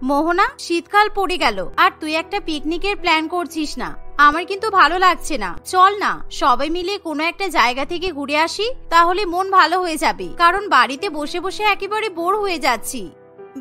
মোহনা, শীতকাল পড়ে গেল আর তুই একটা পিকনিকের প্ল্যান করছিস না। আমার কিন্তু ভালো লাগছে না। চল না সবাই মিলে কোনো একটা জায়গা থেকে ঘুরে আসি, তাহলে মন ভালো হয়ে যাবে। কারণ বাড়িতে বসে বসে একেবারে বোর হয়ে যাচ্ছি।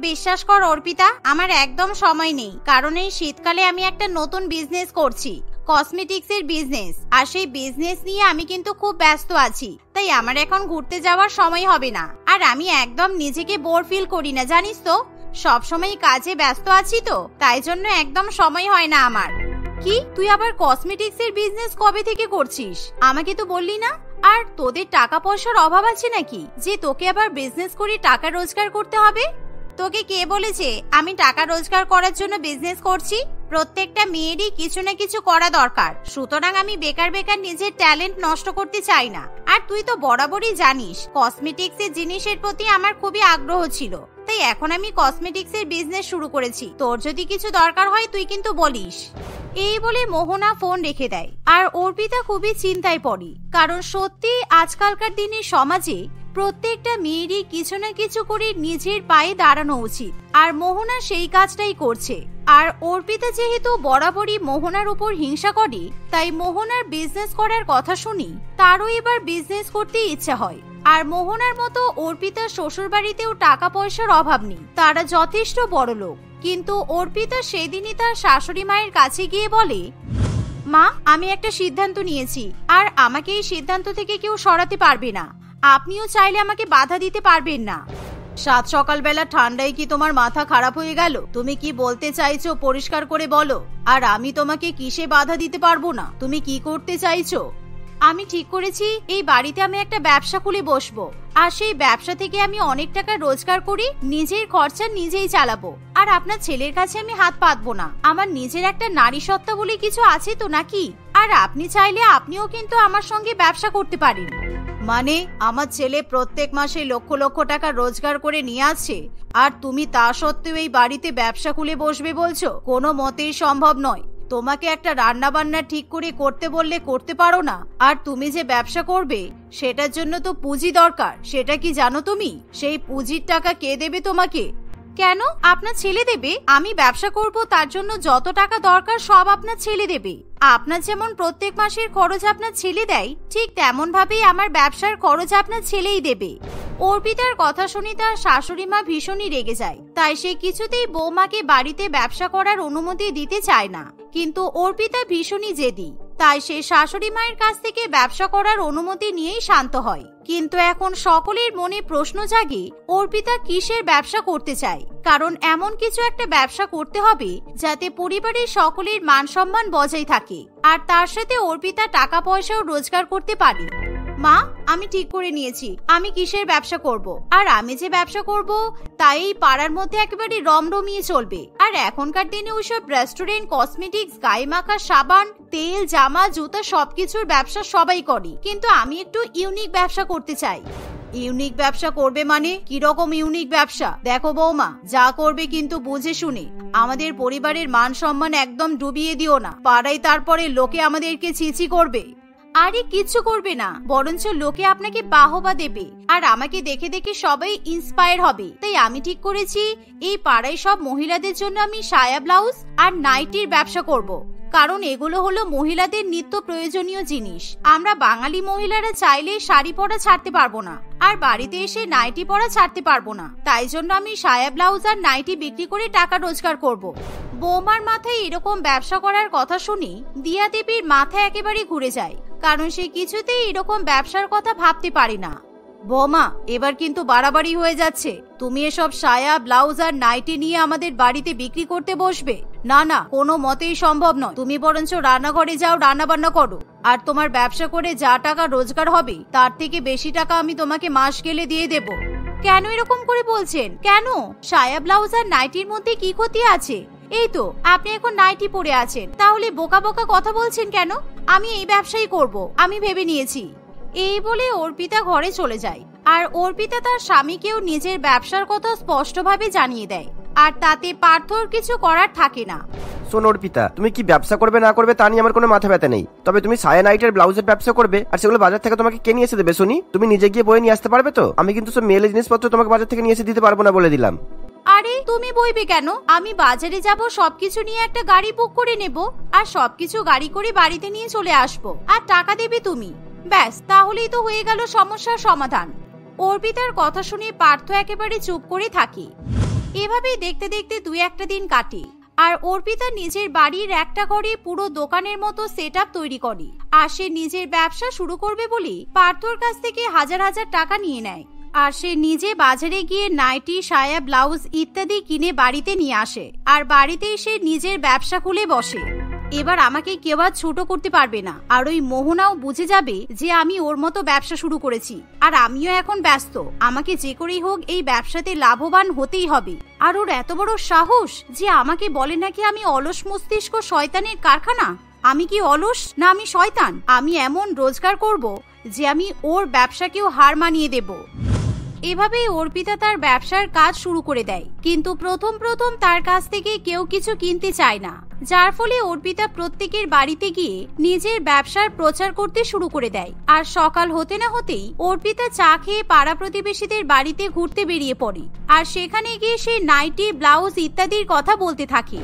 বিশ্বাস কর অর্পিতা, আমার একদম সময় নেই। কারণ এই শীতকালে আমি একটা নতুন বিজনেস করছি, কসমেটিক্সের বিজনেস। আর সেই বিজনেস নিয়ে আমি কিন্তু খুব ব্যস্ত আছি, তাই আমার এখন ঘুরতে যাওয়ার সময় হবে না। আর আমি একদম নিজেকে বোর ফিল করি না, জানিস তো। সবসময় কাজে ব্যস্ত আছি তো, তাই জন্য একদম সময় হয় না আমার। কি, তুই আবার কসমেটিক্সের বিজনেস কবে থেকে করছিস? আমাকে তো বললি না। আর তোদের টাকা পয়সার অভাব আছে নাকি যে তোকে আবার বিজনেস করে টাকা রোজগার করতে হবে? তোকে কে বলেছে আমি টাকা রোজগার করার জন্য বিজনেস করছি? প্রত্যেকটা মেয়েরই কিছু না কিছু করা দরকার, সুতরাং আমি বেকার বেকার নিজের ট্যালেন্ট নষ্ট করতে চাই না। আর তুই তো বরাবরই জানিস কসমেটিক্সের জিনিসের প্রতি আমার খুবই আগ্রহ ছিল, তাই এখন আমি কসমেটিক্সের বিজনেস শুরু করেছি। তোর যদি কিছু দরকার হয় তুই কিন্তু বলিস। এই বলে মোহনা ফোন রেখে দেয়। আর অর্পিতা খুবই চিন্তায় পড়ে, কারণ সত্যি আজকালকার দিনে সমাজে প্রত্যেকটা মেয়েরই কিছু না কিছু করে নিজের পায়ে দাঁড়ানো উচিত। আর মোহনা সেই কাজটাই করছে। আর অর্পিতা যেহেতু বরাবরই মোহনার উপর হিংসা করে, তাই মোহনার বিজনেস করার কথা শুনি তারও এবার বিজনেস করতে ইচ্ছা হয়। আর মোহনার মতো অর্পিতার শ্বশুর বাড়িতেও টাকা পয়সার অভাব নেই, তারা যথেষ্ট বড়লোক। কিন্তু অর্পিতা সেদিনই তার শাশুড়ি মায়ের কাছে গিয়ে বলে, মা, আমি একটা সিদ্ধান্ত নিয়েছি, আর আমাকে এই সিদ্ধান্ত থেকে কেউ সরাতে পারবে না। আপনিও চাইলে আমাকে বাধা দিতে পারবেন না। সাত সকালবেলা ঠান্ডায় কি তোমার মাথা খারাপ হয়ে গেল? তুমি কি বলতে চাইছো পরিষ্কার করে বলো। আর আমি তোমাকে কিসে বাধা দিতে পারবো না? তুমি কি করতে চাইছো? আমি ঠিক করেছি এই বাড়িতে আমি একটা ব্যবসা খুলে বসবো, আর সেই ব্যবসা থেকে আমি অনেক টাকা রোজগার করি, নিজের খরচা নিজেই চালাবো। আর আপনার ছেলের কাছে আমি হাত পাতবো না। আমার নিজের একটা নারী সত্তা বলে কিছু আছে তো নাকি? আর আপনি চাইলে আপনিও কিন্তু আমার সঙ্গে ব্যবসা করতে পারেন। মানে আমার ছেলে প্রত্যেক মাসে লক্ষ লক্ষ টাকা রোজগার করে নিয়ে আসছে, আর তুমি তা সত্ত্বেও এই বাড়িতে ব্যবসা খুলে বসবে বলছো? কোনো মতেই সম্ভব নয়। তোমাকে একটা রান্না বান্না ঠিক করে করতে বললে করতে পারো না। আর তুমি যে ব্যবসা করবে সেটার জন্য তো পুঁজি দরকার, সেটা কি জানো তুমি? সেই পুঁজির টাকা কে দেবে তোমাকে? কেন, আপনার ছেলে দেবে? আমি ব্যবসা করব, তার জন্য যত টাকা দরকার সব আপনার ছেলে দেবে। আপনার যেমন প্রত্যেক মাসের খরচ আপনার ছেলে দেয়, ঠিক তেমন ভাবেই আমার ব্যবসার খরচ আপনার ছেলেই দেবে। অর্পিতার কথা শুনে তার শাশুড়ি মা ভীষণই রেগে যায়, তাই সে কিছুতেই বৌমাকে বাড়িতে ব্যবসা করার অনুমতি দিতে চায় না। কিন্তু অর্পিতা ভীষণই জেদি, তাই সে শাশুড়ি মায়ের কাছ থেকে ব্যবসা করার অনুমতি নিয়েই শান্ত হয়। কিন্তু এখন সকলের মনে প্রশ্ন জাগে অর্পিতা কিসের ব্যবসা করতে চায়। কারণ এমন কিছু একটা ব্যবসা করতে হবে যাতে পরিবারের সকলের মান সম্মান বজায় থাকে, আর তার সাথে অর্পিতা টাকা পয়সাও রোজগার করতে পারে। মা, আমি ঠিক করে নিয়েছি আমি কিসের ব্যবসা করব। আর আমি যে ব্যবসা করব তাই এই পাড়ার মধ্যে একেবারে রমরমিয়ে চলবে। আর এখনকার দিনে ওইসব রেস্টুরেন্ট, কসমেটিক্স, গায়ে মাখা সাবান, তেল, জামা, জুতা সবকিছুর ব্যবসা সবাই করে, কিন্তু আমি একটু ইউনিক ব্যবসা করতে চাই। ইউনিক ব্যবসা করবে মানে? কিরকম ইউনিক ব্যবসা? দেখো বৌমা, যা করবে কিন্তু বুঝে শুনে। আমাদের পরিবারের মান সম্মান একদম ডুবিয়ে দিও না, পাড়ায় তারপরে লোকে আমাদেরকে ছিছি করবে। আরে কিচ্ছু করবে না, বরঞ্চ লোকে আপনাকে বাহবা দেবে, আর আমাকে দেখে দেখে সবাই ইন্সপায়ার হবে। তাই আমি ঠিক করেছি এই পাড়ায় সব মহিলাদের জন্য আমি সায়া, ব্লাউজ আর নাইটির ব্যবসা করব। কারণ এগুলো হলো মহিলাদের নিত্য প্রয়োজনীয় জিনিস। আমরা বাঙালি মহিলারা চাইলে শাড়ি পরা ছাড়তে পারবো না, আর বাড়িতে এসে নাইটি পরা ছাড়তে পারবো না। তাই জন্য আমি সায়া, ব্লাউজ আর নাইটি বিক্রি করে টাকা রোজগার করব। বৌমার মাথায় এরকম ব্যবসা করার কথা শুনি দিয়া দেবীর মাথা একেবারে ঘুরে যায়, কারণ সে কিছুতেই এরকম ব্যবসার কথা ভাবতে পারে না। বৌমা, এবার কিন্তু বাড়াবাড়ি হয়ে যাচ্ছে। তুমি এসব সায়া, ব্লাউজ আর নাইটি নিয়ে আমাদের বাড়িতে বিক্রি করতে বসবে? না না, কোনো মতেই সম্ভব নয়। তুমি বরঞ্চ রান্নাঘরে যাও, রান্না বান্না করো। আর তোমার ব্যবসা করে যা টাকা রোজগার হবে তার থেকে বেশি টাকা আমি তোমাকে মাস গেলে দিয়ে দেব। কেন এরকম করে বলছেন? কেন? সায়া, ব্লাউজ আর নাইটির মধ্যে কি ক্ষতি আছে? এই তো আপনি এখন নাইটি পরে আছেন, তাহলে বোকা বোকা কথা বলছেন কেন? আমি এই ব্যবসাই করব, আমি ভেবে নিয়েছি। এই বলে অর্পিতা ঘরে চলে যায়। আর অর্পিতা তার স্বামীকেও নিজের ব্যবসার কথা স্পষ্টভাবে জানিয়ে দেয়, আর তাতে পার্থর কিছু করার থাকে না। শোনো অর্পিতা, তুমি কি ব্যবসা করবে না করবে তা নিয়ে আমার কোনো মাথা ব্যথা নেই, তবে তুমি সায়া, নাইটের, ব্লাউজের ব্যবসা করবে আর সেগুলো বাজার থেকে তোমাকে কে নিয়ে এসে দেবে শুনি? তুমি নিজে গিয়ে বয়ে নিয়ে আসতে পারবে তো? আমি কিন্তু সব মেলে জিনিসপত্র তোমাকে বাজার থেকে নিয়ে এসে দিতে পারবো না বলে দিলাম। আরে তুমি বইবে কেন? আমি বাজারে যাব, সবকিছু নিয়ে একটা গাড়ি বুক করে নেব, আর সবকিছু গাড়ি করে বাড়িতে নিয়ে চলে আসবো, আর টাকা দেবে তুমি। ব্যাস, তাহলেই তো হয়ে গেল সমস্যার সমাধান। অর্পিতার কথা শুনে পার্থ একেবারে চুপ করে থাকে। এভাবেই দেখতে দেখতে 2-1 দিন কাটে, আর অর্পিতা নিজের বাড়ির একটা ঘরে পুরো দোকানের মতো সেটআপ তৈরি করে, আর সে নিজের ব্যবসা শুরু করবে বলে পার্থর কাছ থেকে হাজার হাজার টাকা নিয়ে নেয়। আর সে নিজে বাজারে গিয়ে নাইটি, সায়া, ব্লাউজ ইত্যাদি কিনে বাড়িতে নিয়ে আসে, আর বাড়িতেই সে নিজের ব্যবসা খুলে বসে। এবার আমাকে কেউ আর ছোট করতে পারবে না, আর ওই মোহনাও বুঝে যাবে যে আমি ওর মতো ব্যবসা শুরু করেছি, আর আমিও এখন ব্যস্ত। আমাকে যে করেই হোক এই ব্যবসাতে লাভবান হতেই হবে। আর ওর এত বড় সাহস যে আমাকে বলে নাকি আমি অলস মস্তিষ্ক, শয়তানের কারখানা। আমি কি অলস না আমি শয়তান? আমি এমন রোজগার করব যে আমি ওর ব্যবসাকেও হার মানিয়ে দেব। এভাবেই অর্পিতা তার ব্যবসার কাজ শুরু করে দেয়, কিন্তু প্রথম প্রথম তার কাছ থেকে কেউ কিছু কিনতে চায় না, যার ফলে অর্পিতা প্রত্যেকের বাড়িতে গিয়ে নিজের ব্যবসার প্রচার করতে শুরু করে দেয়। আর সকাল হতে না হতেই অর্পিতা চা খেয়ে পাড়া প্রতিবেশীদের বাড়িতে ঘুরতে বেরিয়ে পড়ে, আর সেখানে গিয়ে সে নাইটি, ব্লাউজ ইত্যাদির কথা বলতে থাকে।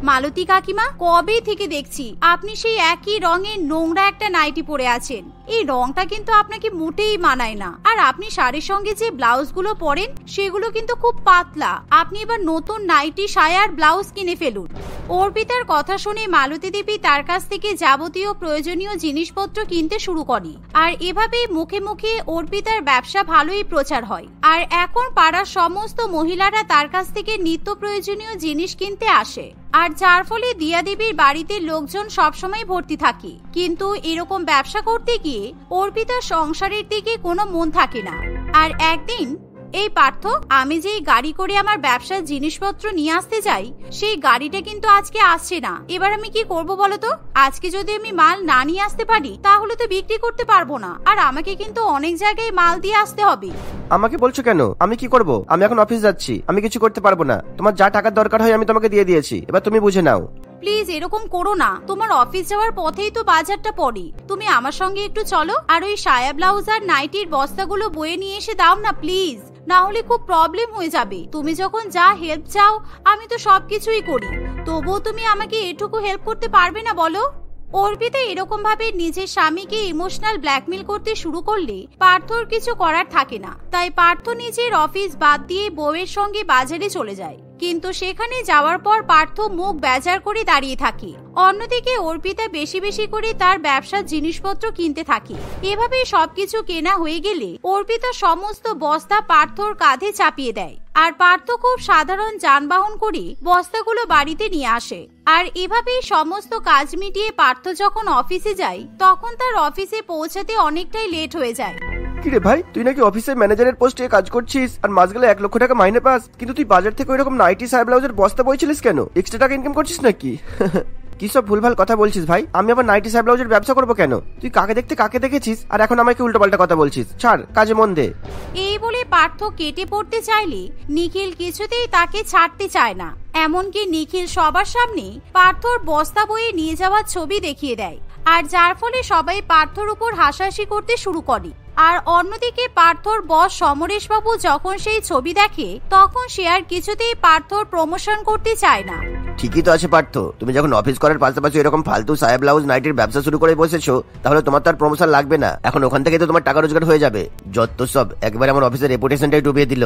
মালতী কাকিমা, কবে থেকে দেখছি আপনি সেই একই রঙের নোংরা একটা নাইটি পরে আছেন। এই রংটা কিন্তু আপনাকে মোটেই মানায় না, আর আপনি শাড়ির সঙ্গে যে ব্লাউজগুলো পরেন সেগুলো কিন্তু খুব পাতলা। আপনি এবার নতুন নাইটি, সায়ার, ব্লাউজ কিনে ফেলুন। অর্পিতার কথা শুনে মালতী দেবী তার কাছ থেকে যাবতীয় প্রয়োজনীয় জিনিসপত্র কিনতে শুরু করে, আর এভাবেই মুখে মুখে অর্পিতার ব্যবসা ভালোই প্রচার হয়। আর এখন পাড়ার সমস্ত মহিলারা তার কাছ থেকে নিত্য প্রয়োজনীয় জিনিস কিনতে আসে, আর যার ফলে দিয়া দেবীর বাড়িতে লোকজন সবসময় ভর্তি থাকে। কিন্তু এরকম ব্যবসা করতে গিয়ে অর্পিতার সংসারের দিকে কোনো মন থাকে না। আর একদিন, এই পার্থ, আমি যেই গাড়ি করে আমার ব্যবসার জিনিসপত্র নিয়ে আসতে যাই, সেই গাড়িটা কিন্তু আজকে আসছে না। এবার আমি কি করব বলতো? আজকে যদি আমি মাল না নিয়ে আসতে পারি তাহলে তো বিক্রি করতে পারবো না, আর আমাকে কিন্তু অনেক জায়গায় মাল দিয়ে আসতে হবে। আমাকে বলছো কেন? আমি কি করব? আমি এখন অফিস যাচ্ছি, আমি কিছু করতে পারবো না। তোমার যা টাকার দরকার হয় আমি তোমাকে দিয়ে দিয়েছি, এবার তুমি বুঝে নাও। প্লিজ এরকম করো না, তোমার অফিস যাওয়ার পথেই তো বাজারটা পড়ে। তুমি আমার সঙ্গে একটু চলো, আর ওই সায়া, ব্লাউজ আর নাইটির বস্তাগুলো বয়ে নিয়ে এসে দাও না প্লিজ, না হলে খুব প্রবলেম হয়ে যাবে। তুমি যখন যা হেল্প চাও আমি তো সবকিছুই করি, তবুও তুমি আমাকে এটুকু হেল্প করতে পারবে না বলো? অর্পিতা এরকম ভাবে নিজের স্বামীকে ইমোশনাল ব্ল্যাকমেল করতে শুরু করলে পার্থর কিছু করার থাকে না। তাই পার্থ নিজের অফিস বাদ দিয়ে বউয়ের সঙ্গে বাজারে চলে যায়, কিন্তু সেখানে যাওয়ার পর পার্থ মুখ বেজার করে দাঁড়িয়ে থাকে। অন্যদিকে অর্পিতা বেশি বেশি করে তার ব্যবসার জিনিসপত্র কিনতে থাকে। এভাবে সবকিছু কেনা হয়ে গেলে অর্পিতা সমস্ত বস্তা পার্থর কাঁধে চাপিয়ে দেয়, আর পার্থ খুব সাধারণ যানবাহন করে বস্তাগুলো বাড়িতে নিয়ে আসে। আর এভাবেই সমস্ত কাজ মিটিয়ে পার্থ যখন অফিসে যায় তখন তার অফিসে পৌঁছাতে অনেকটাই লেট হয়ে যায়। কিরে ভাই, তুই নাকি অফিসের ম্যানেজারের পোস্টে কাজ করছিস আর মাস গেলে 1 লক্ষ টাকা মাইনে পাস, কিন্তু তুই বাজার থেকে ওইরকম নাইটি, সায়া, ব্লাউজের বস্তা বইছিলিস কেন? এক্সট্রা টাকা ইনকাম করছিস নাকি? কি সব ভুলভাল কথা বলছিস ভাই? আমি আবার নাইটি, সায়া, ব্লাউজের ব্যবসা করবো কেন? তুই কাকে দেখতে কাকে দেখেছিস, আর এখন আমাকে উল্টোপাল্টা কথা বলছিস? ছাড়, কাজে মন দে। এই বলে পার্থ কেটে পড়তে চাইলে নিখিল কিছুতেই তাকে ছাড়তে চায় না। এমনকি নিখিল সবার সামনে পার্থর বস্তা বয়ে নিয়ে যাওয়ার ছবি দেখিয়ে দেয়, আর যার ফলে সবাই পার্থর উপর হাসাহাসি করতে শুরু করে। আর অন্যদিকে পার্থর বস সমরেশ বাবু যখন সেই ছবি দেখে তখন সে আর কিছুতেই পার্থর প্রমোশন করতে চায় না। ঠিকই তো আছে পার্থ, তুমি যখন অফিস করার পাশাপাশি এরকম ফালতু সায়া, ব্লাউজ, নাইটির ব্যবসা শুরু করে বসেছো, তাহলে তোমার তো আর প্রমোশন লাগবে না। এখন ওখান থেকে তো তোমার টাকা রোজগার হয়ে যাবে। যত সব একবারে আমার অফিসের রেপুটেশনটাই ডুবিয়ে দিল।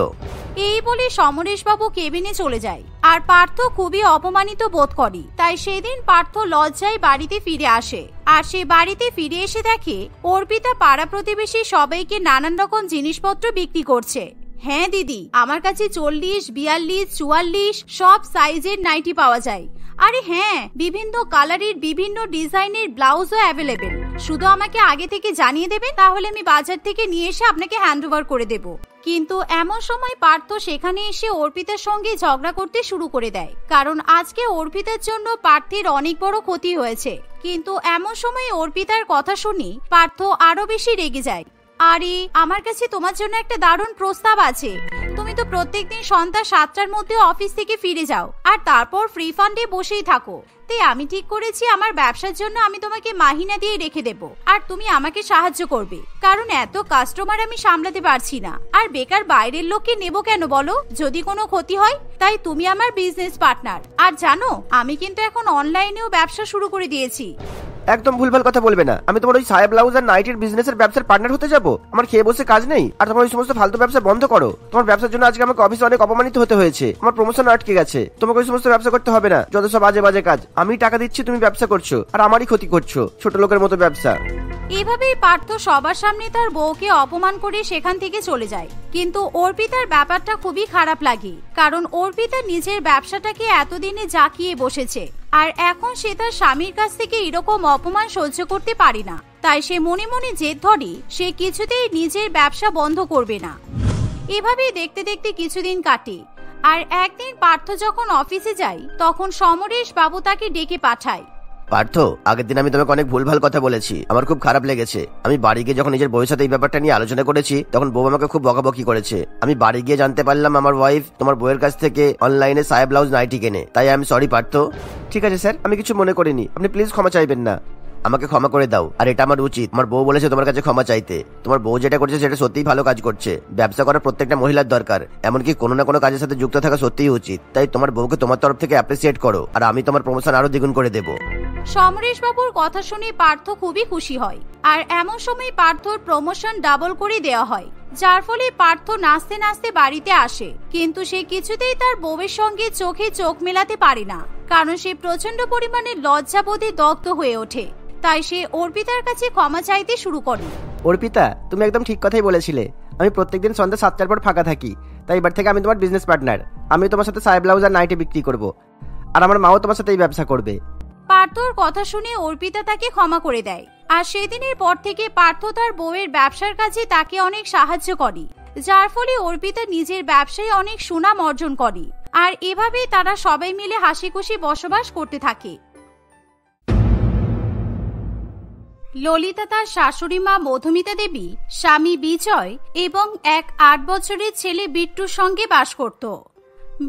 এই বলে সমরেশ বাবু কেবিনে চলে যায়, আর পার্থ খুবই অপমানিত বোধ করে। তাই সেদিন পার্থ লজ্জায় বাড়িতে ফিরে আসে, আর সে বাড়িতে ফিরে এসে দেখে অর্পিতা পাড়া প্রতিবেশী সবাইকে নানান রকম জিনিসপত্র বিক্রি করছে। হ্যাঁ দিদি, আমার কাছে 40, 42, 44 সব সাইজের নাইটি পাওয়া যায়। আরে হ্যাঁ, বিভিন্ন কালারের বিভিন্ন ডিজাইনের ব্লাউজও অ্যাভেলেবেল। শুধু আমাকে আগে থেকে জানিয়ে দেবে, তাহলে আমি বাজার থেকে নিয়ে এসে আপনাকে হ্যান্ড ওভার করে দেব। কিন্তু এমন সময় পার্থ সেখানে এসে অর্পিতার সঙ্গে ঝগড়া করতে শুরু করে দেয়, কারণ আজকে অর্পিতার জন্য পার্থের অনেক বড় ক্ষতি হয়েছে। কিন্তু এমন সময় অর্পিতার কথা শুনে পার্থ আরো বেশি রেগে যায়। আরে আমার কাছে তোমার জন্য একটা দারুণ প্রস্তাব আছে। তুমি তো প্রত্যেকদিন সন্ধ্যা 7টার মধ্যে অফিস থেকে ফিরে যাও আর তারপর ফ্রি ফান্ডে বসেই থাকো। তাই আমি ঠিক করেছি আমার ব্যবসার জন্য আমি তোমাকে মাহিনা দিয়ে রেখে দেব আর তুমি আমাকে সাহায্য করবে, কারণ এত কাস্টমার আমি সামলাতে পারছি না। আর বেকার বাইরের লোককে নেব কেন বলো, যদি কোনো ক্ষতি হয়? তাই তুমি আমার বিজনেস পার্টনার। আর জানো আমি কিন্তু এখন অনলাইনেও ব্যবসা শুরু করে দিয়েছি। একদম ভুলভাল কথা বলবে না। আমি তোমার ওই সায়া ব্লাউজ আর নাইটের বিজনেসের ব্যবসার পার্টনার হতে যাবো? আমার খেয়ে বসে কাজ নেই। আর তোমার ওই সমস্ত ফালতু ব্যবসা বন্ধ করো। তোমার ব্যবসার জন্য আজকে আমাকে অফিসে অনেক অপমানিত হতে হয়েছে, আমার প্রমোশন আটকে গেছে। তোমাকে ওই সমস্ত ব্যবসা করতে হবে না, যত সব বাজে বাজে কাজ। আমি টাকা দিচ্ছি, তুমি ব্যবসা করছো আর আমারই ক্ষতি করছো, ছোট লোকের মতো ব্যবসা। এভাবেই পার্থ সবার সামনে তার বউকে অপমান করে সেখান থেকে চলে যায়। কিন্তু অর্পিতার ব্যাপারটা খুবই খারাপ লাগে, কারণ অর্পিতা নিজের ব্যবসাটাকে এতদিনে জাকিয়ে বসেছে আর এখন সে তার স্বামীর কাছ থেকে এরকম অপমান সহ্য করতে পারে না। তাই সে মনে মনে জেদ ধরে সে কিছুতেই নিজের ব্যবসা বন্ধ করবে না। এভাবেই দেখতে দেখতে কিছুদিন কাটে। আর একদিন পার্থ যখন অফিসে যায় তখন সমরেশ বাবু তাকে ডেকে পাঠায়। পার্থ, আগের দিন আমি তোমাকে অনেক ভুলভাল কথা বলেছি, আমার খুব খারাপ লেগেছে। আমি বাড়ি গিয়ে যখন নিজের বউয়ের সাথে এই ব্যাপারটা নিয়ে আলোচনা করেছি তখন বউ আমাকে খুব বকাবকি করেছে। আমি বাড়ি গিয়ে জানতে পারলাম আমার ওয়াইফ তোমার বউয়ের কাছ থেকে অনলাইনে সায়া ব্লাউজ নাইটি কেনে। তাই আমি সরি পার্থ। ঠিক আছে স্যার, আমি কিছু মনে করিনি, আপনি প্লিজ ক্ষমা চাইবেন না। আমাকে ক্ষমা করে দাও, আর এটা আমার উচিত। আমার বউ বলেছে তোমার কাছে ক্ষমা চাইতে। তোমার বউ যেটা করছে সেটা সত্যিই ভালো কাজ করছে। ব্যবসা করার প্রত্যেকটা মহিলার দরকার, এমনকি কোনো না কোনো কাজের সাথে যুক্ত থাকা সত্যিই উচিত। তাই তোমার বউকে তোমার তরফ থেকে অ্যাপ্রিসিয়েট করো, আর আমি তোমার প্রমোশন আরো দ্বিগুণ করে দেবো। সমরেশ বাবুর কথা শুনে পার্থ খুবই খুশি হয়। আর এমন সময় পার্থর প্রমোশন ডাবল করে দেওয়া হয়, যার ফলে পার্থ নাচতে নাচতে বাড়িতে আসে। কিন্তু সে কিছুতেই তার বউয়ের সঙ্গে চোখে চোখ মেলাতে পারে না, কারণ সে প্রচন্ড পরিমাণে লজ্জাবোধে দগ্ধ হয়ে ওঠে। তাই সে অর্পিতার কাছে ক্ষমা চাইতে শুরু করে। অর্পিতা, তুমি একদম ঠিক কথাই বলেছিলে। আমি প্রত্যেকদিন সন্ধ্যা 7টার পর ফাঁকা থাকি, তাই এবার থেকে আমি তোমার বিজনেস পার্টনার। আমি তোমার সাথে সায়া ব্লাউজ আর নাইটি বিক্রি করব, আর আমার মাও তোমার সাথে এই ব্যবসা করবে। পার্থর কথা শুনে অর্পিতা তাকে ক্ষমা করে দেয়। আর সেদিনের পর থেকে পার্থ তার বউয়ের ব্যবসার কাজে তাকে অনেক সাহায্য করে, যার ফলে অর্পিতা নিজের ব্যবসায় অনেক সুনাম অর্জন করে। আর এভাবেই তারা সবাই মিলে হাসি খুশি বসবাস করতে থাকে। ললিতা তার শাশুড়ি মা মধুমিতা দেবী, স্বামী বিজয় এবং এক 8 বছরের ছেলে বিট্টুর সঙ্গে বাস করত।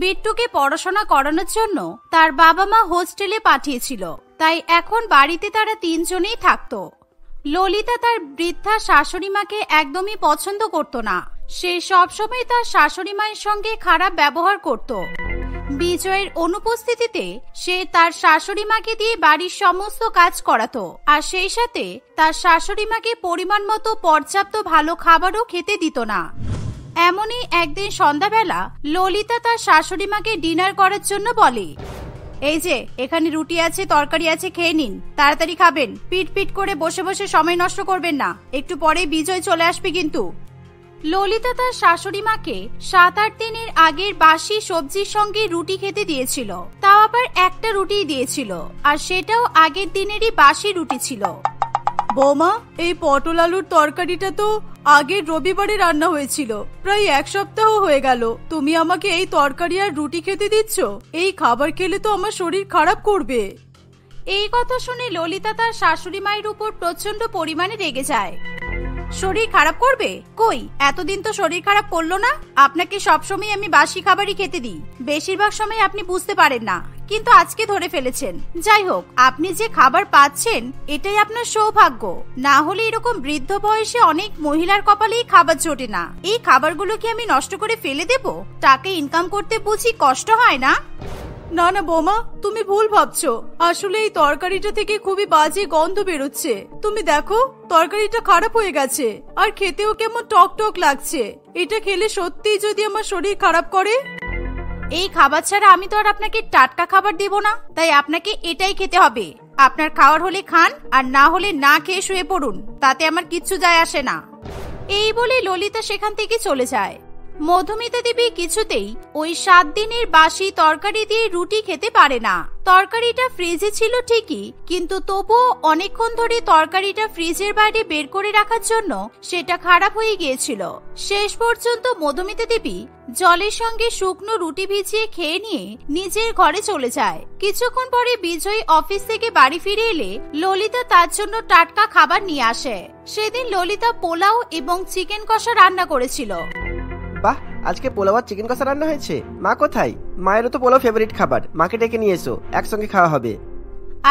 বিট্টুকে পড়াশোনা করানোর জন্য তার বাবা মা হোস্টেলে পাঠিয়েছিল, তাই এখন বাড়িতে তারা 3 জনেই থাকত। ললিতা তার বৃদ্ধা শাশুড়ি মাকে একদমই পছন্দ করত না। সে সবসময় তার শাশুড়ি মায়ের সঙ্গে খারাপ ব্যবহার করত। বিজয়ের অনুপস্থিতিতে সে তার শাশুড়ি মাকে দিয়ে বাড়ির সমস্ত কাজ করাতো, আর সেই সাথে তার শাশুড়ি মাকে পরিমাণ মতো পর্যাপ্ত ভালো খাবারও খেতে দিত না। এমনই একদিন সন্ধ্যাবেলা ললিতা তার শাশুড়ি মাকে ডিনার করার জন্য বলে, এই যে এখানে রুটি আছে, তরকারি আছে, খেয়ে নিন, তাড়াতাড়ি খাবেন, পিট পিট করে বসে বসে সময় নষ্ট করবেন না, একটু পরে বিজয় চলে আসবে কিন্তু। ললিতা তার শাশুড়ি মাকে 7-8 দিনের আগের বাসি সবজির সঙ্গে রুটি খেতে দিয়েছিল, তাও আবার একটা রুটি দিয়েছিল, আর সেটাও আগের দিনেরই বাসি রুটি ছিল। বৌমা, এই পটল আলুর তরকারিটা তো আগের রবিবারে রান্না হয়েছিল, প্রায় 1 সপ্তাহ হয়ে গেল। তুমি আমাকে এই তরকারি আর রুটি খেতে দিচ্ছ? এই খাবার খেলে তো আমার শরীর খারাপ করবে। এই কথা শুনে ললিতা তার শাশুড়ি মায়ের উপর প্রচন্ড পরিমাণে রেগে যায়। শরীর খারাপ করবে? কই, এতদিন তো শরীর খারাপ করলো না। আপনাকে সবসময় আমি বাসি খাবারই খেতে দিই, বেশিরভাগ সময় আপনি বুঝতে পারেন না, কিন্তু আজকে ধরে ফেলেছেন। যাই হোক, আপনি যে খাবার পাচ্ছেন এটাই আপনার সৌভাগ্য, না হলে এরকম বৃদ্ধ বয়সে অনেক মহিলার কপালেই খাবার জোটে না। এই খাবারগুলো কি আমি নষ্ট করে ফেলে দেব? টাকা ইনকাম করতে বুঝি কষ্ট হয় না? না না বৌমা, তুমি ভুল ভাবছো। আসলে এই তরকারিটা থেকে খুবই বাজে গন্ধ বেরোচ্ছে। তুমি দেখো, তরকারিটা খারাপ হয়ে গেছে, আর খেতেও কেমন টক টক লাগছে। এটা খেলে সত্যিই যদি আমার শরীর খারাপ করে। এই খাবার ছাড়া আমি তো আর আপনাকে টাটকা খাবার দেব না, তাই আপনাকে এটাই খেতে হবে। আপনার খাওয়ার হলে খান, আর না হলে না খেয়ে শুয়ে পড়ুন, তাতে আমার কিচ্ছু যায় আসে না। এই বলে ললিতা সেখান থেকে চলে যায়। মধুমিতা দেবী কিছুতেই ওই 7 দিনের বাসি তরকারি দিয়ে রুটি খেতে পারে না। তরকারিটা ফ্রিজে ছিল ঠিকই, কিন্তু তবুও অনেকক্ষণ ধরে তরকারিটা ফ্রিজের বাইরে বের করে রাখার জন্য সেটা খারাপ হয়ে গিয়েছিল। শেষ পর্যন্ত মধুমিতা দেবী জলের সঙ্গে শুকনো রুটি ভিজিয়ে খেয়ে নিয়ে নিজের ঘরে চলে যায়। কিছুক্ষণ পরে বিজয় অফিস থেকে বাড়ি ফিরে এলে ললিতা তার জন্য টাটকা খাবার নিয়ে আসে। সেদিন ললিতা পোলাও এবং চিকেন কষা রান্না করেছিল। বাহ, আজকে পোলাও আর চিকেন কষা রান্না হয়েছে। মা কোথায়? মায়েরও তো পোলাও ফেভারিট খাবার, মাকে ডেকে নিয়ে এসো, একসঙ্গে খাওয়া হবে।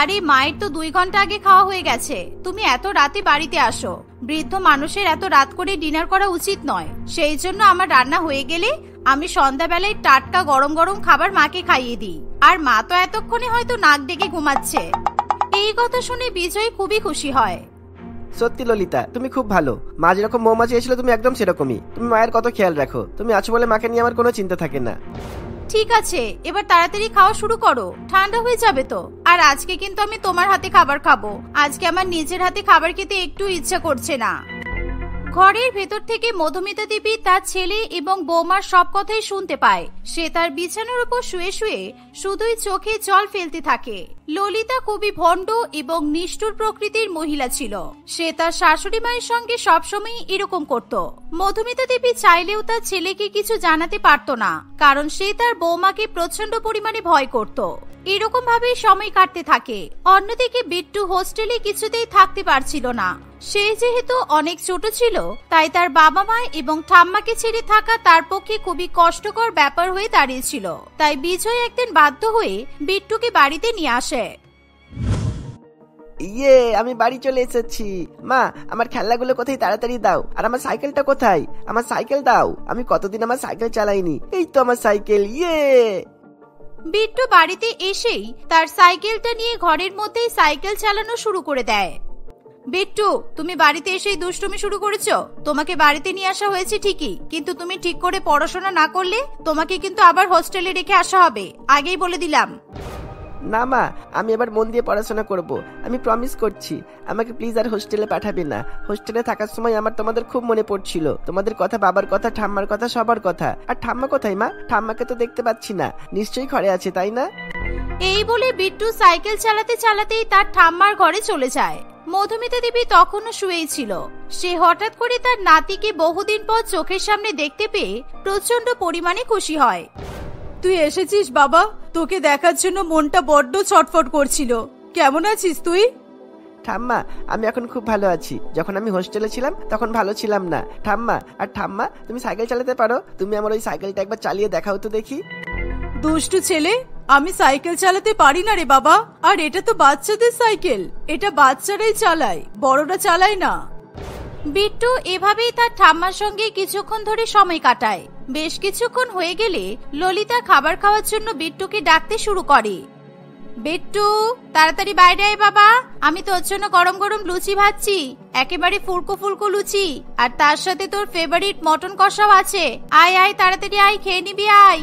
আরে মায়ের তো 2 ঘন্টা আগে খাওয়া হয়ে গেছে, তুমি এত রাতে বাড়িতে আসো। বৃদ্ধ মানুষের এত রাত করে ডিনার করা উচিত নয়। সেই জন্য আমার রান্না হয়ে গেলে আমি সন্ধ্যাবেলায় টাটকা গরম গরম খাবার মাকে খাইয়ে দিই। আর মা তো এতক্ষণে হয়তো নাক ডেকে ঘুমাচ্ছে। এই কথা শুনে বিজয় খুবই খুশি হয়। সত্যি ললিতা, তুমি খুব ভালো। মা যেরকম মৌমাছি এসেছিল তুমি একদম সেরকমই। তুমি মায়ের কত খেয়াল রাখো। তুমি আছো বলে মাকে নিয়ে আমার কোনো চিন্তা থাকে না। ঠিক আছে, এবার তাড়াতাড়ি খাওয়া শুরু করো, ঠান্ডা হয়ে যাবে তো। আর আজকে কিন্তু আমি তোমার হাতে খাবার খাবো। আজকে আমার নিজের হাতে খাবার খেতে একটু ইচ্ছা করছে না। ঘরের ভেতর থেকে মধুমিতা দেবী তার ছেলে এবং বৌমার সব কথাই শুনতে পায়। সে তার বিছানার উপর শুয়ে শুয়ে শুধুই চোখে জল ফেলতে থাকে। ললিতা খুবই ভণ্ড এবং নিষ্ঠুর প্রকৃতির মহিলা ছিল। সে তার শাশুড়ি মায়ের সঙ্গে সবসময় এরকম করত। মধুমিতা দেবী চাইলেও তার ছেলেকে কিছু জানাতে পারত না, কারণ সে তার বৌমাকে প্রচন্ড পরিমাণে ভয় করত। এরকম ভাবে সময় কাটতে থাকে। অন্যদিকে বিট্টু হোস্টেলে কিছুতেই থাকতে পারছিল না। সে যেহেতু অনেক ছোট ছিল, তাই তার বাবা মা এবং ঠাম্মাকে ছেড়ে থাকা তার পক্ষে খুবই কষ্টকর ব্যাপার হয়ে দাঁড়িয়েছিল। তাই বিজয় একদিন বাধ্য হয়ে বিট্টুকে বাড়িতে নিয়ে আসে। ইয়ে, আমি বাড়ি চলে এসেছি। মা, আমার খেলনাগুলো কোথায়? তাড়াতাড়ি দাও। আর আমার সাইকেলটা কোথায়? আমার সাইকেল দাও। আমি কতদিন আমার সাইকেল চালাইনি। এই তো আমার সাইকেল। ইয়ে। বিট্টু বাড়িতে এসেই তার সাইকেলটা নিয়ে ঘরের মধ্যেই সাইকেল চালানো শুরু করে দেয়। বিট্টু, তুমি বাড়িতে এসেই দুষ্টুমি শুরু করেছো। তোমাকে বাড়িতে নিয়ে আসা হয়েছে ঠিকই, কিন্তু তুমি ঠিক করে পড়াশোনা না করলে তোমাকে কিন্তু আবার হোস্টেলে রেখে আসা হবে, আগেই বলে দিলাম। না মা, আমি এবার মন দিয়ে পড়াশোনা করব। আমি প্রমিস করছি। আমাকে প্লিজ আর হোস্টেলে পাঠাবে না। হোস্টেলে থাকার সময় আমার তোমাদের খুব মনে পড়ছিল। তোমাদের কথা, বাবার কথা, ঠাম্মার কথা, সবার কথা। আর ঠাম্মা কোথায় মা? ঠাম্মাকে তো দেখতে পাচ্ছি না। নিশ্চয়ই ঘরে আছে, তাই না? এই বলে বিট্টু সাইকেল চালাতে চালাতেই তার ঠাম্মার ঘরে চলে যায়। মধুমিতা দেবী তখনও শুয়েই ছিল। সে হঠাৎ করে তার নাতিকে বহুদিন পর চোখের সামনে দেখতে পেয়ে প্রচন্ড পরিমাণে খুশি হয়। তুই এসেছিস বাবা, তোকে দেখার জন্য মনটা বড্ড ছটফট করছিল। কেমন আছিস তুই? ঠাম্মা, আমি এখন খুব ভালো আছি। যখন আমি হোস্টেলে ছিলাম তখন ভালো ছিলাম না। ঠাম্মা, আর ঠাম্মা, তুমি সাইকেল চালাতে পারো? তুমি আমার ওই সাইকেলটা একবার চালিয়ে দেখাও তো দেখি। দুষ্টু ছেলে, আমি সাইকেল চালাতে পারি না রে বাবা। আর এটা তো বাচ্চাদের সাইকেল, এটা বাচ্চারাই চালায়, বড়রা চালায় না। বিট্টু এভাবেই তার ঠাম্মার সঙ্গে কিছুক্ষণ ধরে সময় কাটায়। বেশ কিছুক্ষণ হয়ে গেলে ললিতা খাবার খাওয়ার জন্য বিট্টুকে ডাকতে শুরু করে। বিট্টু, তাড়াতাড়ি বাইরে আয় বাবা, আমি তোর জন্য গরম গরম লুচি ভাজছি, একেবারে ফুলকো ফুলকো লুচি। আর তার সাথে তোর ফেভারিট মটন কষাও আছে। আয় আয়, তাড়াতাড়ি আয়, খেয়ে নিবি, আয়।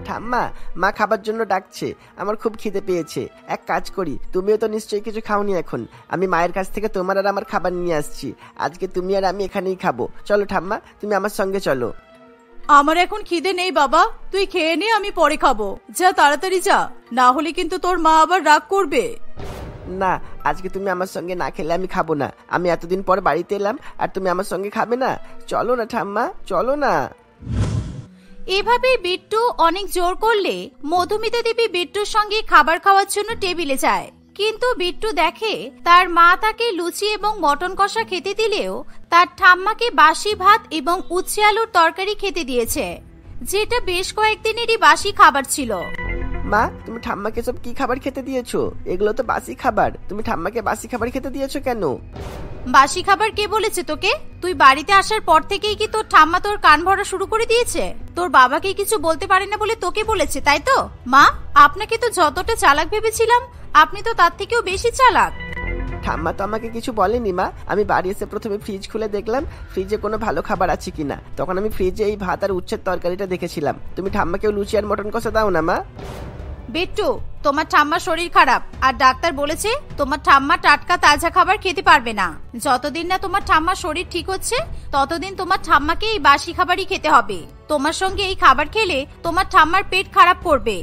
ঠাম্মা, মা খাবার জন্য ডাকছে। আমার খুব খিদে পেয়েছে। এক কাজ করি, তুমিও তো নিশ্চয়ই কিছু খাওনি এখন। আমি মায়ের কাছ থেকে তোমার আর আমার খাবার নিয়ে আসছি। আজকে তুমি আর আমি এখানেই খাবো। চলো ঠাম্মা, তুমি আমার সঙ্গে চলো। আমার এখন খিদে নেই বাবা, তুই খেয়ে নে, আমি পরে খাবো। যা, তাড়াতাড়ি যা, না হলে কিন্তু তোর মা আবার রাগ করবে। না, আজকে তুমি আমার সঙ্গে না খেলে আমি খাবো না। আমি এতদিন পর বাড়িতে এলাম আর তুমি আমার সঙ্গে খাবে না? চলো না ঠাম্মা, চলো না। এভাবে বিট্টু অনেক জোর করলে মধুমিতা দেবী বিট্টুর সঙ্গে খাবার খাওয়ার জন্য টেবিলে যায়। কিন্তু বিট্টু দেখে তার মা তাকে লুচি এবং মটন কষা খেতে দিলেও তার ঠাম্মাকে বাসি ভাত এবং উচ্ছে আলুর তরকারি খেতে দিয়েছে, যেটা বেশ কয়েকদিনেরই বাসি খাবার ছিল। মা, তুমি ঠাম্মাকে সব কি খাবার খেতে দিয়েছো? এগুলো তো বাসি খাবার। তুমি ঠাম্মাকে বাসি খাবার খেতে দিয়েছো কেন? বাসি খাবার কে বলেছে তোকে? তুই বাড়িতে আসার পর থেকেই কি তোর ঠাম্মা তোর কান ভরা শুরু করে দিয়েছে? তোর বাবাকে কিছু বলতে পারে না বলে তোকে বলেছে, তাই তো? মা, আপনাকে তো যতটা চালাক ভেবেছিলাম, আপনি তো তার থেকেও বেশি চালাক। ঠাম্মা তো আমাকে কিছু বলেনি মা। আমি বাড়ি এসে প্রথমে ফ্রিজ খুলে দেখলাম ফ্রিজে কোনো ভালো খাবার আছে কিনা। তখন আমি ফ্রিজে এই ভাত আর উচ্ছের তরকারিটা দেখেছিলাম। তুমি ঠাম্মাকেও লুচি আর মটন কষা দাও না মা? বিট্টু, তোমার ঠাম্মার শরীর খারাপ আর ডাক্তার বলেছে তোমার ঠাম্মা টাটকা তাজা খাবার খেতে পারবে না। যতদিন না তোমার ঠাম্মার শরীর ঠিক হচ্ছে ততদিন তোমার ঠাম্মাকে এই বাসি খাবারই খেতে হবে। তোমার সঙ্গে এই খাবার খেলে তোমার ঠাম্মার পেট খারাপ করবে।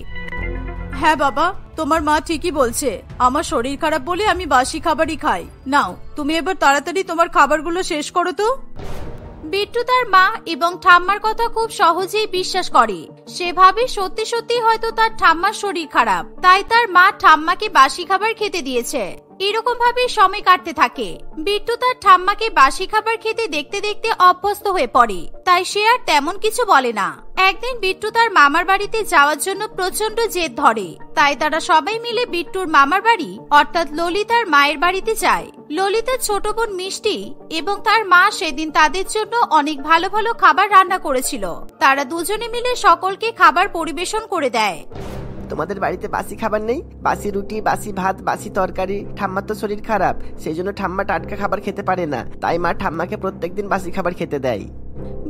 হ্যাঁ বাবা, তোমার মা ঠিকই বলছে। আমার শরীর খারাপ বলে আমি বাসি খাবারই খাই। নাও, তুমি এবার তাড়াতাড়ি তোমার খাবারগুলো শেষ করো তো। বিট্টু তার মা এবং ঠাম্মার কথা খুব সহজেই বিশ্বাস করে। সে ভাবে সত্যি সত্যি হয়তো তার ঠাম্মার শরীর খারাপ, তাই তার মা ঠাম্মাকে বাসি খাবার খেতে দিয়েছে। এরকম ভাবে সময় কাটতে থাকে। বিট্টু তার ঠাম্মাকে বাসি খাবার খেতে দেখতে দেখতে অভ্যস্ত হয়ে পড়ে, তাই সে আর তেমন কিছু বলে না। একদিন বিট্টু তার মামার বাড়িতে যাওয়ার জন্য প্রচন্ড জেদ ধরে, তাই তারা সবাই মিলে বিট্টুর মামার বাড়ি অর্থাৎ ললিতার মায়ের বাড়িতে যায়। ললিতার ছোট বোন মিষ্টি এবং তার মা সেদিন তাদের জন্য অনেক ভালো ভালো খাবার রান্না করেছিল। তারা দুজনে মিলে সকলকে খাবার পরিবেশন করে দেয়। তোমাদের বাড়িতে বাসি খাবার নেই? বাসি রুটি, বাসি ভাত, বাসি তরকারি। ঠাম্মার তো শরীর খারাপ, সেই জন্য ঠাম্মা টাটকা খাবার খেতে পারে না, তাই মা ঠাম্মাকে প্রত্যেকদিন বাসি খাবার খেতে দেয়।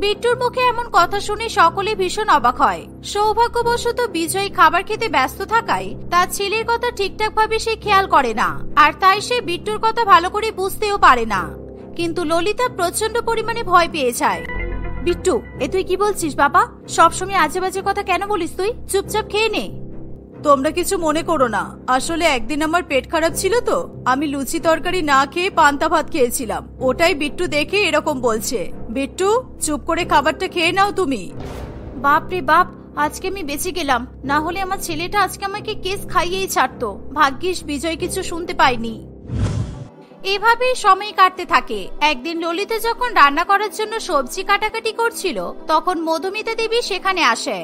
বিট্টুর মুখে এমন কথা শুনে সকলে ভীষণ অবাক হয়। সৌভাগ্যবশত বিজয় খাবার খেতে ব্যস্ত থাকায় তার ছেলের কথা ঠিকঠাক ভাবে সে খেয়াল করে না, আর তাই সে বিট্টুর কথা ভালো করে বুঝতেও পারে না। কিন্তু ললিতা প্রচন্ড পরিমাণে ভয় পেয়ে যায়। বিট্টু, এ তুই কি বলছিস বাবা? সবসময় আজে বাজে কথা কেন বলিস তুই? চুপচাপ খেয়ে নে। তোমরা কিছু মনে করো না, আসলে একদিন আমার পেট খারাপ ছিল তো আমি লুচি তরকারি না খেয়ে পান্তা ভাত খেয়েছিলাম, ওটাই বিট্টু দেখে এরকম বলছে। বিট্টু, চুপ করে খাবারটা খেয়ে নাও তুমি। বাপ রে বাপ, আজকে আমি বেঁচে গেলাম, না হলে আমার ছেলেটা আজকে আমাকে কেস খাইয়েই ছাড়তো। ভাগ্যিস বিজয় কিছু শুনতে পাইনি। এভাবেই সময় কাটতে থাকে। একদিন ললিতা যখন রান্না করার জন্য সবজি কাটাকাটি করছিল তখন মধুমিতা দেবী সেখানে আসে।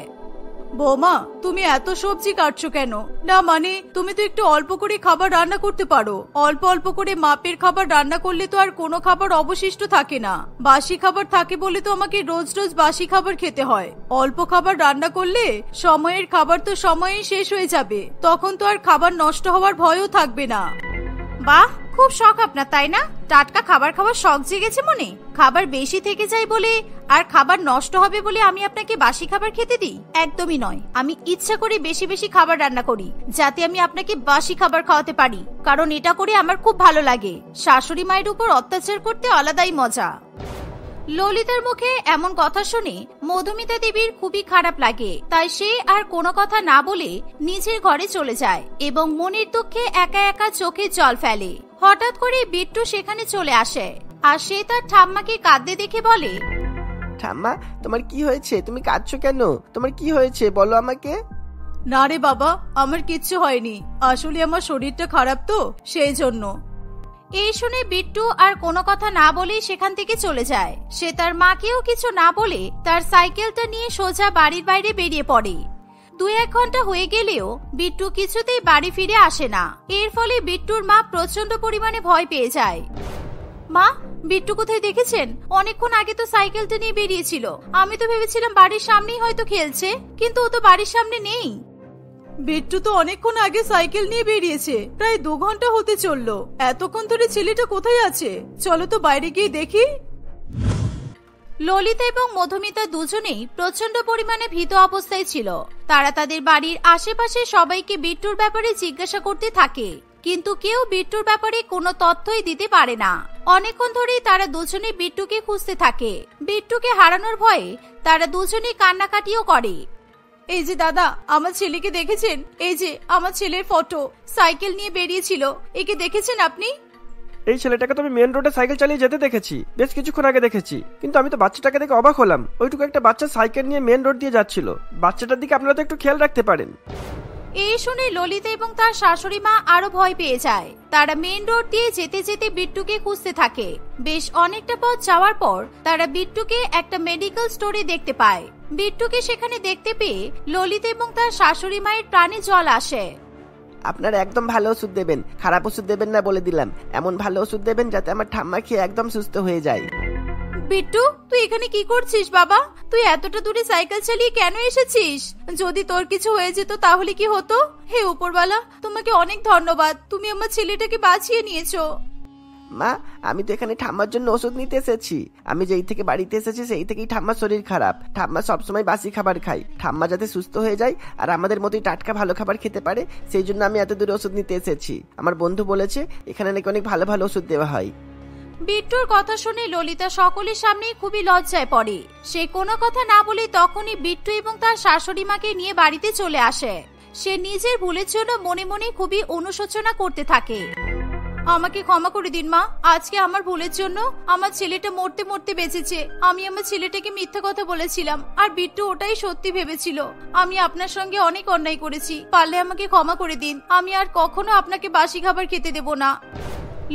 বৌমা, তুমি এত সবজি কাটছো কেন? না মানে তুমি তো একটু অল্প করে খাবার রান্না করতে পারো। অল্প অল্প করে মাপের খাবার রান্না করলে তো আর কোনো খাবার অবশিষ্ট থাকে না। বাসি খাবার থাকে বলে তো আমাকে রোজ রোজ বাসি খাবার খেতে হয়। অল্প খাবার রান্না করলে সময়ের খাবার তো সময়েই শেষ হয়ে যাবে, তখন তো আর খাবার নষ্ট হওয়ার ভয়ও থাকবে না। বাহ, খুব শখ আপনার তাই না? টাটকা খাবার খাওয়ার শখ জেগেছে মনে। খাবার বেশি থেকে যায় বলে আর খাবার নষ্ট হবে বলে আমি আপনাকে বাসি খাবার খেতে দিই? একদমই নয়। আমি ইচ্ছা করে বেশি বেশি খাবার রান্না করি যাতে আমি আপনাকে বাসি খাবার খাওয়াতে পারি, কারণ এটা করে আমার খুব ভালো লাগে। শাশুড়ি মায়ের উপর অত্যাচার করতে আলাদাই মজা। ললিতার মুখে এমন কথা শুনে মধুমিতা দেবীর খুবই খারাপ লাগে, তাই সে আর কোনো কথা না বলে নিজের ঘরে চলে যায় এবং মনের দুঃখে একা একা চোখে জল ফেলে। হঠাৎ করে বিট্টু সেখানে চলে আসে আর সে তার ঠাম্মাকে কাঁদতে দেখে বলে, ঠাম্মা, তোমার কি হয়েছে? তুমি কাঁদছো কেন? তোমার কি হয়েছে বলো আমাকে। না রে বাবা, আমার কিচ্ছু হয়নি, আসলে আমার শরীরটা খারাপ তো সেই জন্য। এই শুনে বিট্টু আর কোনো কথা না বলেই সেখান থেকে চলে যায়। সে তার মাকেও কিছু না বলে তার সাইকেলটা নিয়ে সোজা বাড়ির বাইরে বেরিয়ে পড়ে। 2-1 ঘন্টা হয়ে গেলেও বিট্টু কিছুতেই বাড়ি ফিরে আসে না। এর ফলে বিট্টুর মা প্রচন্ড পরিমাণে ভয় পেয়ে যায়। মা, বিট্টু কোথায় দেখেছেন? অনেকক্ষণ আগে তো সাইকেলটা নিয়ে বেরিয়েছিল। আমি তো ভেবেছিলাম বাড়ির সামনেই হয়তো খেলছে, কিন্তু ও তো বাড়ির সামনে নেই। বিট্টু তো অনেকক্ষণ আগে সাইকেল নিয়ে বেরিয়েছে, প্রায় 2 ঘন্টা হতে চললো। এতক্ষণ ধরে ছেলেটা কোথায় আছে? চলো তো বাইরে গিয়ে দেখি। ললিতা এবং মধুমিতা দুজনেই প্রচন্ড পরিমাণে ভীত অবস্থায় ছিল। তারা তাদের বাড়ির আশেপাশে সবাইকে বিট্টুর ব্যাপারে জিজ্ঞাসা করতে থাকে, কিন্তু কেউ বিট্টুর ব্যাপারে কোনো তথ্যই দিতে পারে না। অনেকক্ষণ ধরেই তারা দুজনে বিট্টুকে খুঁজতে থাকে। বিট্টুকে হারানোর ভয়ে তারা দুজনেই কান্নাকাটিও করে। এই যে দাদা, আমার ছেলেকে দেখেছেন? এই যে আমার ছেলের ফটো, সাইকেল নিয়ে বেরিয়েছিল। একে দেখেছেন আপনি? এই ছেলেটাকে তো আমি মেন রোডে সাইকেল চালিয়ে যেতে দেখেছি, বেশ কিছুক্ষণ আগে দেখেছি, কিন্তু আমি তো বাচ্চাটাকে দেখে অবাক হলাম। ওইটুকু একটা বাচ্চা সাইকেল নিয়ে মেন রোড দিয়ে যাচ্ছিল। বাচ্চাটার দিকে আপনারা তো একটু খেয়াল রাখতে পারেন। এই শুনে ললিতা এবং তার শাশুড়ি মা আরো ভয় পেয়ে যায়। তারা মেন রোড দিয়ে যেতে যেতে বিট্টুকে খুঁজতে থাকে। বেশ অনেকটা পথ যাওয়ার পর তারা বিট্টুকে একটা মেডিকেল স্টোরে দেখতে পায়। বিট্টুকে সেখানে দেখতে পেয়ে ললিতা এবং তার শাশুড়ি মায়ের প্রাণে জল আসে। আপনারা একদম ভালো ওষুধ দেবেন, খারাপ ওষুধ দেবেন না বলে দিলাম। এমন ভালো ওষুধ দেবেন যাতে আমার ঠাম্মা খেয়ে একদম সুস্থ হয়ে যায়। বিট্টু, তুই এখানে কি করছিস বাবা? তুই এতটা দূরে সাইকেল চালিয়ে কেন এসেছিস? যদি তোর কিছু হয়ে যেত তাহলে কি হতো? হে উপরওয়ালা, তোমাকে অনেক ধন্যবাদ, তুমি আমার ছেলেটাকে বাঁচিয়ে নিয়েছো। মা, আমি তো এখানে ঠাম্মার জন্য ওষুধ নিতে এসেছি। আমি যেই থেকে বাড়িতে এসেছি সেই থেকেই ঠাম্মার শরীর খারাপ। ঠাম্মা সবসময় বাসি খাবার খায়। ঠাম্মা যাতে সুস্থ হয়ে যায় আর আমাদের মতোই টাটকা ভালো খাবার খেতে পারে, সেই জন্য আমি এত দূরে ওষুধ নিতে এসেছি। আমার বন্ধু বলেছে এখানে নাকি অনেক ভালো ভালো ওষুধ দেওয়া হয়। বিট্টুর কথা শুনে ললিতা সকলের সামনে খুবই লজ্জায় পড়ে। সে কোনো কথা না বলে তখনই বিট্টু এবং তার শাশুড়ি মাকে নিয়ে বাড়িতে চলে আসে। সে নিজের ভুলের জন্য মনে মনে খুবই অনুশোচনা করতে থাকে। আমাকে ক্ষমা করে দিন মা, আজকে আমার ভুলের জন্য আমার ছেলেটা মরতে মরতে বেঁচেছে। আমি আমার ছেলেটাকে মিথ্যা কথা বলেছিলাম আর বিট্টু ওটাই সত্যি ভেবেছিল। আমি আপনার সঙ্গে অনেক অন্যায় করেছি, পারলে আমাকে ক্ষমা করে দিন। আমি আর কখনো আপনাকে বাসি খাবার খেতে দেব না।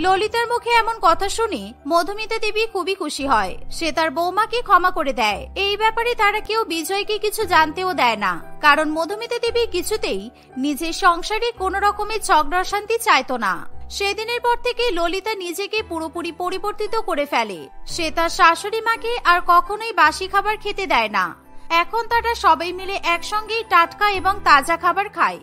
ললিতার মুখে এমন কথা শুনে মধুমিতা দেবী খুবই খুশি হয়। সে তার বৌমাকে ক্ষমা করে দেয়। এই ব্যাপারে তারা কেউ বিজয়কে কিছু জানতেও দেয় না, কারণ মধুমিতা দেবী কিছুতেই নিজের সংসারে কোনো রকমের ঝগড়া শান্তি চাইতো না। সেদিনের পর থেকে ললিতা নিজেকে পুরোপুরি পরিবর্তিত করে ফেলে। সে তার শাশুড়ি মাকে আর কখনোই বাসি খাবার খেতে দেয় না। এখন তারা সবাই মিলে একসঙ্গেই টাটকা এবং তাজা খাবার খায়।